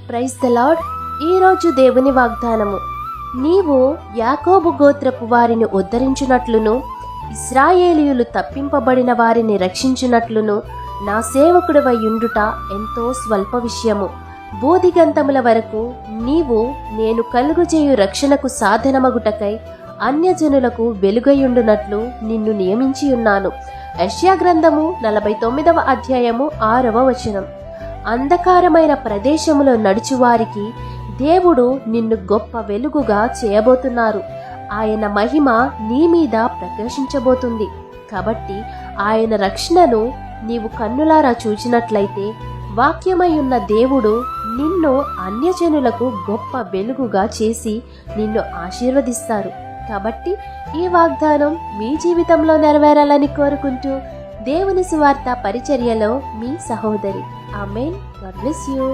Praise the lord. ఈరోజు దేవుని వాగ్దానము, నీవు యాకోబు గోత్రపు వారిని ఉద్ధరించినట్లును ఇశ్రాయేలీయులు తప్పింపబడిన వారిని రక్షించినట్లును నా సేవకుడివై యుండుట ఎంతో స్వల్ప విషయము. బూదిగంతముల వరకు నీవు నేను కలుగుచేయు రక్షణకు సాధనమగుటకై అన్యజనులకు వెలుగయుండునట్లు నిన్ను నియమించియున్నాను. యెషయా గ్రంథము 49వ అధ్యాయము 6వ వచనం. అంధకారమైన ప్రదేశములో నడుచువారికి దేవుడు నిన్ను గొప్ప వెలుగుగా చేయబోతున్నారు. ఆయన మహిమ నీ మీద ప్రకాశించబోతుంది. కాబట్టి ఆయన రక్షణను నీవు కన్నులారా చూచినట్లయితే వాక్యమై ఉన్న దేవుడు నిన్ను అన్యజనులకు గొప్ప వెలుగుగా చేసి నిన్ను ఆశీర్వదిస్తారు. కాబట్టి ఈ వాగ్దానం మీ జీవితంలో నెరవేరాలని కోరుకుంటూ దేవుని సువార్త పరిచర్యలో మీ సహోదరి. ఆమేన్. God bless you.